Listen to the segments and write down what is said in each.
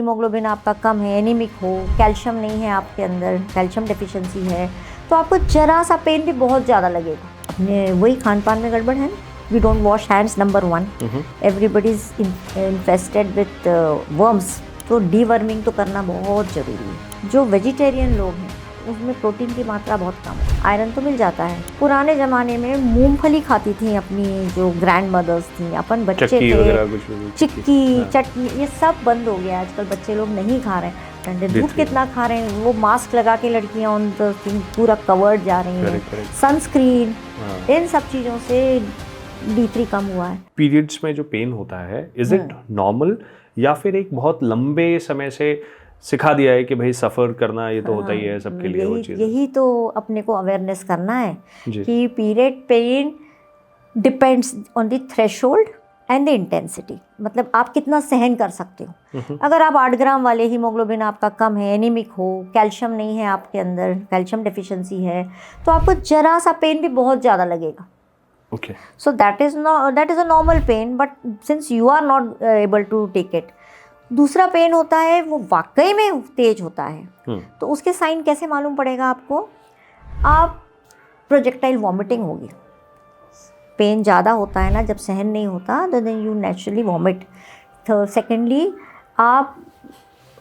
Haemoglobin आपका कम है, anaemic हो, कैल्शियम नहीं है आपके अंदर, कैल्शियम डेफिशिएंसी है, तो आपको जरा सा पेन भी बहुत ज़्यादा लगेगा। अपने वही खान पान में गड़बड़ है ना, we don't wash hands, number 1, everybody is infested with worms, तो डीवर्मिंग तो करना बहुत ज़रूरी है। जो वेजिटेरियन लोग हैं उसमें प्रोटीन की मात्रा बहुत कम है, आयरन तो मिल जाता है। पुराने ज़माने में मूंगफली खाती थी अपनी जो ग्रैंड मदर्स थी, अपन बच्चे थे, चिक्की, चटनी, ये सब बंद हो गया। आजकल बच्चे लोग नहीं खा रहे हैं, ठंडे दूध कितना खा रहे हैं, वो मास्क लगा के लड़कियां ऑन द थिंग पूरा कवर्ड जा रही हैं, सनस्क्रीन, इन सब चीज़ों से D3 कम हुआ है। पीरियड्स में जो पेन होता है, इज इट नॉर्मल या फिर एक बहुत लंबे समय से सिखा दिया है कि भाई सफ़र करना ये तो होता ही है सबके लिए? वो चीज़ यही तो अपने को अवेयरनेस करना है कि period pain depends on the threshold and the intensity, मतलब आप कितना सहन कर सकते हो। अगर आप 8 ग्राम वाले हीमोग्लोबिन आपका कम है, एनीमिक हो, कैल्शियम नहीं है आपके अंदर, कैल्शियम डेफिशिएंसी है, तो आपको जरा सा पेन भी बहुत ज़्यादा लगेगा। Okay. So that is a normal pain, but since you are not able to take it, दूसरा पेन होता है वो वाकई में तेज होता है। तो उसके साइन कैसे मालूम पड़ेगा आपको? आप प्रोजेक्टाइल वॉमिटिंग होगी, पेन ज़्यादा होता है ना जब सहन नहीं होता, तो then you naturally vomit. Secondly, आप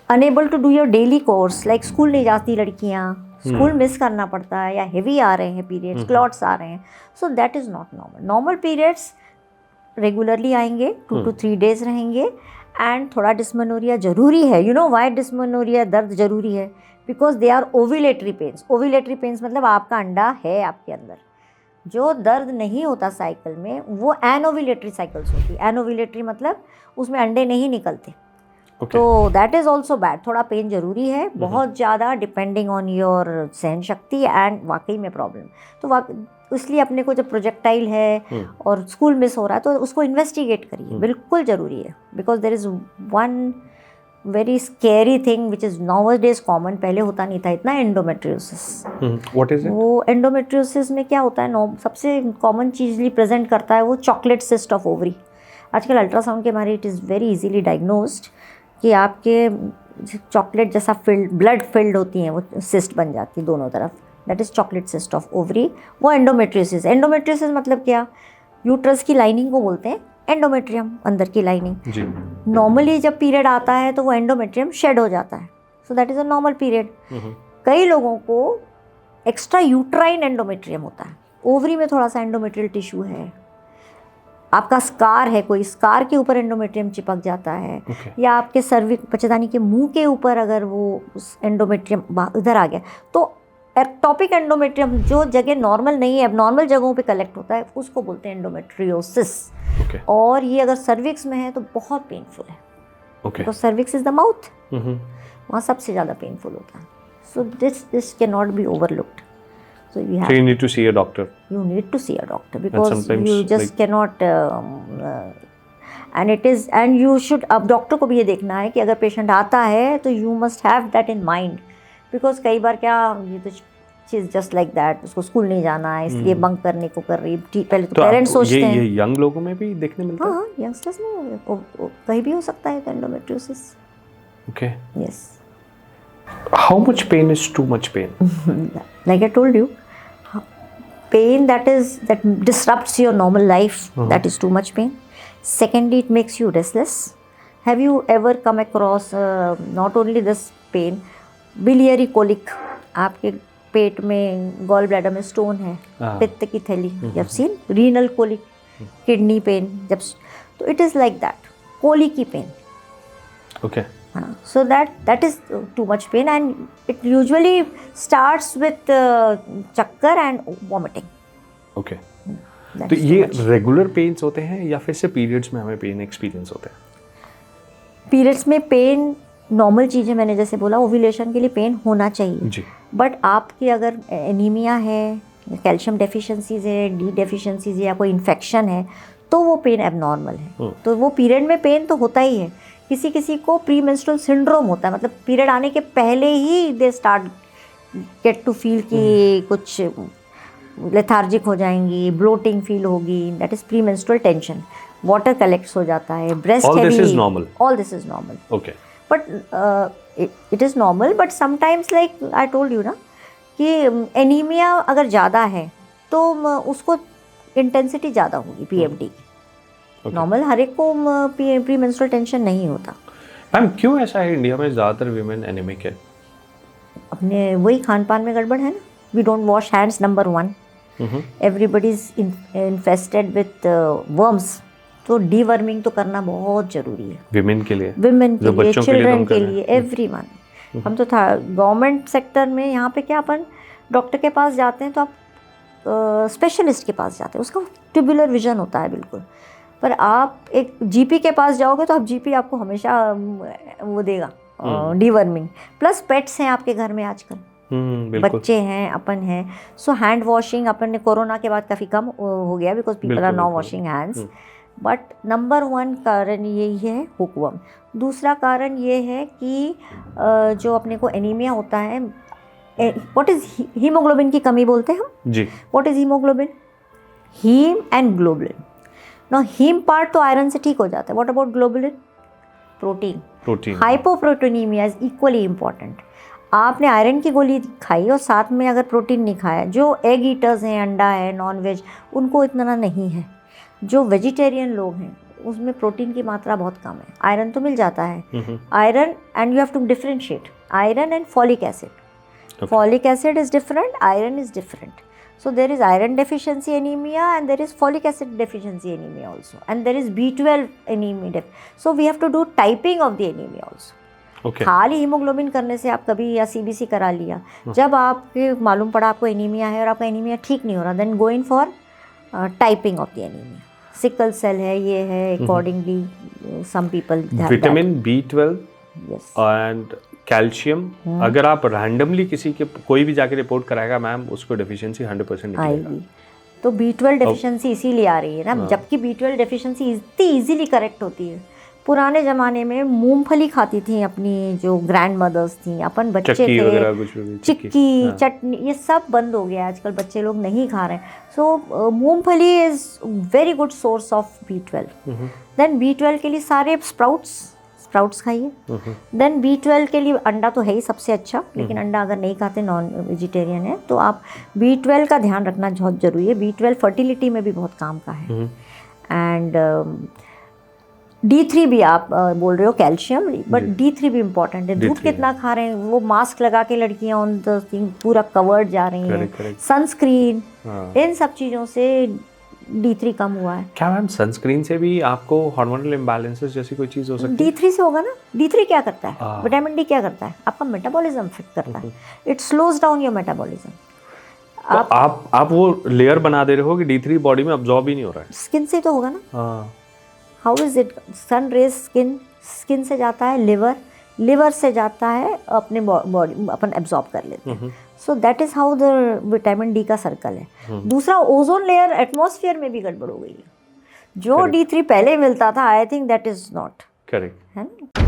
unable to do your daily course, like school नहीं जाती लड़कियाँ, स्कूल मिस करना पड़ता है, या हेवी आ रहे हैं पीरियड्स, क्लॉट्स आ रहे हैं, so that is not normal. Normal periods regularly आएंगे, 2 to 3 डेज रहेंगे, एंड थोड़ा डिस्मेनोरिया ज़रूरी है। यू नो वाई डिस्मेनोरिया, दर्द ज़रूरी है? Because they are ovulatory pains. Ovulatory pains मतलब आपका अंडा है आपके अंदर, जो दर्द नहीं होता साइकिल में वो एनओव्यूलेटरी साइकिल्स होती है। एनओव्यूलेटरी मतलब उसमें अंडे नहीं निकलते। तो दैट इज़ ऑल्सो बैड। थोड़ा पेन ज़रूरी है, बहुत ज़्यादा, डिपेंडिंग ऑन योर सहन शक्ति एंड वाकई में प्रॉब्लम। तो इसलिए अपने को जब प्रोजेक्टाइल है और स्कूल मिस हो रहा है तो उसको इन्वेस्टिगेट करिए, बिल्कुल ज़रूरी है। Because there is one very scary thing which is nowadays common, पहले होता नहीं था इतना, एंडोमेट्रियोसिस। What is it? वो एंडोमेट्रियोसिस में क्या होता है, सबसे कॉमन चीज़ प्रेजेंट करता है वो चॉकलेट सिस्ट ऑफ ओवरी। आजकल अल्ट्रासाउंड के हमारे it is very easily diagnosed कि आपके चॉकलेट जैसा ब्लड फिल्ड होती हैं, वो सिस्ट बन जाती है दोनों तरफ, that is chocolate cyst of ovary, वो एंडोमेट्रियोसिस। एंडोमेट्रियोसिस मतलब क्या? यूट्रस की लाइनिंग को बोलते हैं एंडोमेट्रियम, अंदर की लाइनिंग। नॉर्मली जब पीरियड आता है तो वो एंडोमेट्रियम शेड हो जाता है, सो that is a normal period. कई लोगों को एक्स्ट्रा यूट्राइन एंडोमेट्रियम होता है, ओवरी में थोड़ा सा एंडोमेट्रियल टिश्यू है, आपका स्कार है, कोई स्कार के ऊपर एंडोमेट्रियम चिपक जाता है, या आपके सर्विक्स, बच्चेदानी के मुंह के ऊपर अगर वो उस एंडोमेट्रियम इधर आ गया, तो एक्टोपिक एंडोमेट्रियम जो जगह नॉर्मल नहीं है, अब नॉर्मल जगहों पे कलेक्ट होता है, उसको बोलते हैं एंडोमेट्रियोसिस। और ये अगर सर्विक्स में है तो बहुत पेनफुल है, तो सर्विक्स इज द माउथ, वहाँ सबसे ज़्यादा पेनफुल होता है। So this can not be overlooked. So you need to see a doctor. You need to see a doctor because you just cannot and you should, अब doctor को भी ये देखना है कि अगर पेशेंट आता है तो you must have that in mind, because कई बार क्या, ये तो चीज़ जस्ट लाइक दैट, उसको स्कूल नहीं जाना है इसलिए बंक करने को कर रही, पहले तो पेरेंट्स सोचते हैं। ये यंग लोगों में भी देखने मिलता है? हाँ, यंगस्टर्स में कहीं भी हो सकता है endometriosis. Okay. Yes. How much pain is too much pain? Like I told you, pain that disrupts your normal life, that is too much pain. Secondly, it makes you restless. Have you ever come across not only this pain, biliary colic, आपके पेट में gall bladder में stone है, पित्त की थैली, you have seen renal colic, kidney pain, जब, तो it is like that, colicky pain. Okay. So that is too much pain, and it usually starts with चक्कर and vomiting. Okay. तो ये रेगुलर पेन्स होते हैं या फिर से पीरियड्स में हमें पेन एक्सपीरियंस होते हैं? पीरियड्स में पेन नॉर्मल चीज़ है, मैंने जैसे बोला, ओव्यूलेशन के लिए पेन होना चाहिए जी। बट आपकी अगर एनीमिया है, कैल्शियम डेफिशिएंसीज है, डी डेफिशिएंसीज है, या कोई इन्फेक्शन है, तो वो पेन एबनॉर्मल है। तो वो पीरियड में पेन तो होता ही है। किसी किसी को प्री मेंस्ट्रुअल सिंड्रोम होता है, मतलब पीरियड आने के पहले ही they start get to feel कि कुछ लेथार्जिक हो जाएंगी, ब्लोटिंग फील होगी, that is premenstrual tension, water collects हो जाता है, breast heavy, all this is normal. Okay, but it is normal, but sometimes like I told you ना कि एनीमिया अगर ज़्यादा है तो उसको इंटेंसिटी ज़्यादा होगी पीएमटी की। नॉर्मल हर एक को प्री मेंस्ट्रुअल टेंशन नहीं होता। मैम क्यों ऐसा है इंडिया में ज़्यादातर वीमेन एनीमिक है? अपने वही खान पान में गड़बड़ है ना, we don't wash hands, number 1, everybody is infested with worms, तो डीवर्मिंग तो करना बहुत ज़रूरी है विमेन के लिए, विमेन के लिए, चिल्ड्रन के लिए, एवरीवन। हम तो था गवर्नमेंट सेक्टर में, यहाँ पे क्या अपन डॉक्टर के पास जाते हैं तो आप स्पेशलिस्ट के पास जाते हैं, उसका ट्यूबुलर विजन होता है बिल्कुल, पर आप एक जीपी के पास जाओगे तो आप जीपी आपको हमेशा वो देगा डीवर्मिंग। प्लस पेट्स हैं आपके घर में आजकल, बच्चे हैं, अपन हैं, सो हैंड वॉशिंग अपन ने कोरोना के बाद काफ़ी कम हो गया because people are now washing hands. But number 1 कारण यही है हुकवर्म। दूसरा कारण ये है कि जो अपने को एनीमिया होता है, व्हाट इज हीमोग्लोबिन की कमी बोलते हैं हम जी। What is haemoglobin? Haem and globulin. No haem part तो आयरन से ठीक हो जाता है, what about globulin? Protein. Hypoproteinaemia is equally important. आपने आयरन की गोली खाई और साथ में अगर प्रोटीन नहीं खाया, जो एग ईटर्स हैं, अंडा है, नॉन वेज, उनको इतना नहीं है। जो वेजिटेरियन लोग हैं उसमें प्रोटीन की मात्रा बहुत कम है, आयरन तो मिल जाता है। Iron, and you have to differentiate iron and folic acid. Folic acid is different, iron is different. So there is iron deficiency anemia and there is folic acid deficiency anemia also, and there is B12 anemia. So we have to do typing of the anemia also. Okay. खाली haemoglobin करने से आप कभी या CBC करा लिया, जब आपके मालूम पड़ा आपको एनीमिया है और आपका एनीमिया ठीक नहीं हो रहा, then go in for typing of the anaemia. Sickle cell है, ये है, accordingly some people vitamin B12 and calcium. अगर आप रैंडमली किसी के कोई भी जाके रिपोर्ट कराएगा मैम, उसको डेफिशिएंसी 100% निकलेगा. तो B12 डेफिशिएंसी इसीलिए आ रही है ना, जबकि B12 डेफिशिएंसी इतनी इजीली करेक्ट होती है. पुराने ज़माने में मूंगफली खाती थी अपनी जो ग्रैंड मदर्स थी, अपन बच्चे थे, चिक्की, चटनी, ये सब बंद हो गया आजकल, बच्चे लोग नहीं खा रहे हैं. सो मूंगफली is very good source of B12. Then B12 के लिए सारे स्प्राउट्स खाइए. देन B12 के लिए अंडा तो है ही सबसे अच्छा, लेकिन अंडा अगर नहीं खाते, नॉन वेजिटेरियन है, तो आप B12 का ध्यान रखना बहुत ज़रूरी है. B12 फर्टिलिटी में भी बहुत काम का है. एंड D3 भी आप बोल रहे हो कैल्शियम, बट D3 भी इम्पॉर्टेंट है. धूप कितना खा रहे हैं, वो मास्क लगा के लड़कियां ऑन द थिंग पूरा कवर्ड जा रही हैं, सनस्क्रीन, इन सब चीज़ों से D3 कम हुआ है. क्या मैम सनस्क्रीन से भी आपको हार्मोनल इम्बैलेंसेस जैसी कोई चीज़ हो सकती है? D3 से होगा ना. D3 क्या करता है? विटामिन D क्या करता है? आपका मेटाबॉलिज्म फिक्स करता है. It slows down your metabolism. आप वो लेयर बना दे रहे हो कि D3 बॉडी में अब्जॉर्ब ही नहीं हो रहा है. स्किन से तो होगा ना. How is it? Sun rays skin से जाता है लिवर से जाता है अपने बॉडी, अपन एब्जॉर्ब कर लेते हैं. So that is how the vitamin D का सर्कल है. दूसरा, ओजोन लेयर एटमॉस्फेयर में भी गड़बड़ हो गई है. जो D3 पहले मिलता था, I think that is not correct, है ना.